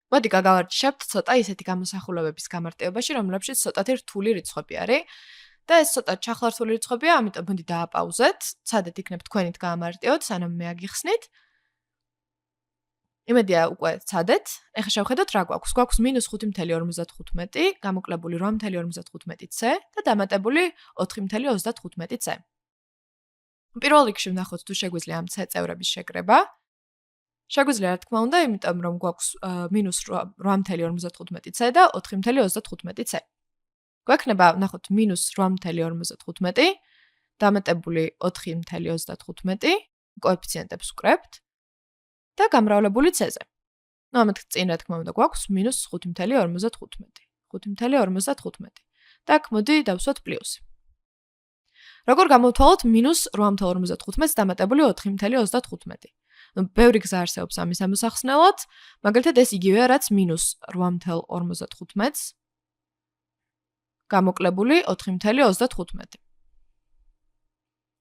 მოდი გავარჩევთ ცოტა ისეთი გამოსახულებების გამარტივებაში, რომლებშიც ცოტათი რთული რიცხვები არის. და ეს ცოტა ჩახლართული რიცხვებია, ამიტომ მოდი დააპაუზეთ. ცადეთ იქნებ თქვენით გაამარტივოთ, სანამ მე აგიხსნით. იმედია უკვე ცადეთ. ეხლა შევხედოთ რა გვაქვს. გვაქვს -5.55 გამოკლებული 8.55c და დამატებული 4.35c. პირველ რიგში ვნახოთ თუ შეგვიძლია ამ c წევრების შეკრება. შეგვიძლია რა თქმა უნდა, იმიტომ რომ გვაქვს -8.55c და 4.35c. გვექნება ვნახოთ -8.55 დამატებული 4.35 კოეფიციენტებს ვკრებთ და გამრავლებული c-ზე. ამით წინ რა თქმა უნდა გვაქვს -5.55. 5.55. და აქ მოდი დავსვათ პლუსი. როგორ გამოვთვალოთ -8.55 დამატებული 4.35? ბევრი გზა არსებობს ამის ამოსახსნელად, მაგალითად ეს იგივეა რაც -8.55 გამოკლებული 4.35.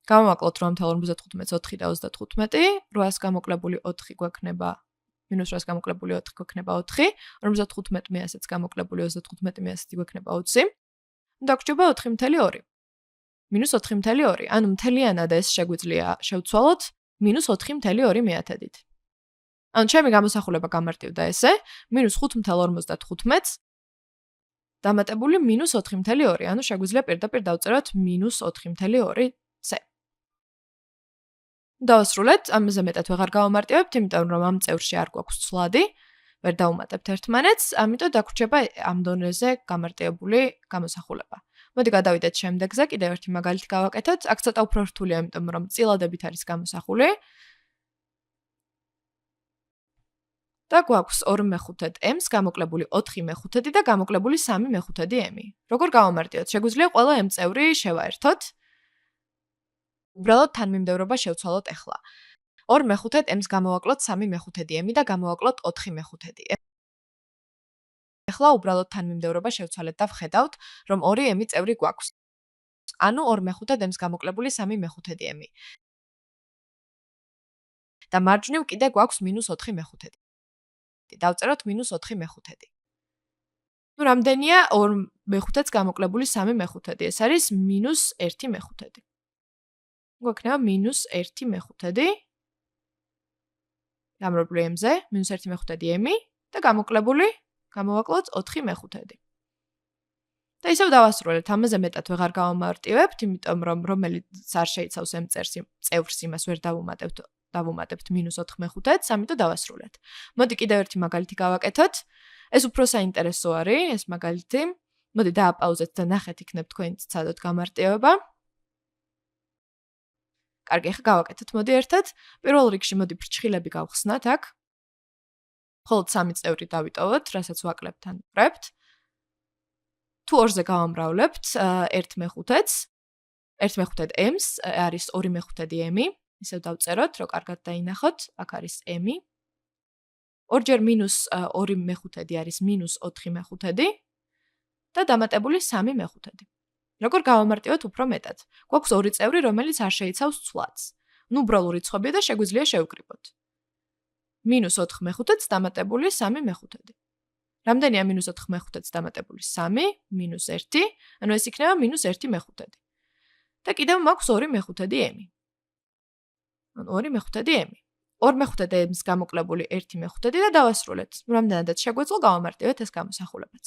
გამოვაკლოთ 8.55 4 და 35, 800 გამოკლებული 4 გვექნება -800 გამოკლებული 4 გვექნება 4, 55 მეასეც გამოკლებული 35 მეასეთი გვექნება 20. და გვჭირდება 4.2. -4.2. ანუ მთლიანად ეს შეგვიძლია შევცვალოთ -4.2 მეათედით. ანუ ჩემი გამოსახულება გამარტივდა ესე, -5.55 დამატებული -4.2. ანუ შეგვიძლია პირდაპირ დავწეროთ -4.2c. დავასრულეთ, ამაზე მეტად ვეღარ გავამარტივებთ, იმიტომ რომ ამ წევრში არ გვაქვს ცვლადი, ვერ დავუმატებთ ერთმანეთს, ამიტომ დაგვრჩება ამ დონეზე გამარტივებული გამოსახულება. მოდი გადავიდეთ შემდეგზე, კიდევ ერთი მაგალითი გავაკეთოთ. აქ ცოტა უფრო რთულია, იმიტომ რომ წილადებით არის გამოსახული. და გვაქვს 2/5m გამოკლებული 4/5 და გამოკლებული 3/5m. როგორ გავამარტივოთ? შეგვიძლია ყველა m წევრი შევაერთოთ. უბრალოდ თანმიმდევრობა შევცვალოთ ახლა. 2/5m გამოვაკლოთ 3/5m და გამოვაკლოთ 4/5m. ახლა უბრალოდ თანმიმდევრობა შევცვალეთ და ვხედავთ, რომ 2m წევრი გვაქვს. ანუ 2/5m გამოკლებული 3/5m. და მარჯვნივ კიდე გვაქვს -4/5. დავწეროთ -4/5. ნუ რამდენია 2/5-ს გამოკლებული 3/5? ეს არის -1/5. გვექნება -1/5 გამრავლებული m-ზე, -1/5m და გამოკლებული გამოვაკლოთ 4/5. და ისევ დავასრულეთ, ამაზე მეტად ვეღარ გავამარტივებთ, იმიტომ რომ რომელიც არ შეიცავს m წევრს იმას ვერ დავუმატებთ -4/5-ს, ამიტომ დავასრულეთ. მოდი კიდევ ერთი მაგალითი გავაკეთოთ. ეს უფრო საინტერესო არის, ეს მაგალითი. მოდი დააპაუზეთ და ნახეთ იქნებ თქვენიც ცადოთ გამარტივება. კარგი, ახლა გავაკეთოთ მოდი ერთად. პირველ რიგში მოდი ფრჩხილები გავხსნათ აქ. მხოლოდ 3 წევრი დავიტოვოთ, რასაც ვაკლებთ ან ვკრებთ. თუ 2-ზე გავამრავლებთ 1/5-ს, 1/5m-ს არის 2/5m. ისევ დავწეროთ, რომ კარგად დაინახოთ, აქ არის m. 2-ჯერ -2/5 არის -4/5 და დამატებული 3/5. როგორ გავამარტივოთ უფრო მეტად? გვაქვს 2 წევრი, რომელიც არ შეიცავს ცვლადს. ნუ უბრალო რიცხვებია და შეგვიძლია შევკრიბოთ. -4/5-ს დამატებული 3/5. რამდენია -4/5-ს დამატებული 3 -1, ანუ ეს იქნება -1/5. და კიდევ მაქვს 2/5m. ანუ 2/5m. 2/5m-ს გამოკლებული 1/5 და დავასრულეთ. რამდენადაც შეგვეძლო გავამარტივეთ ეს გამოსახულებაც.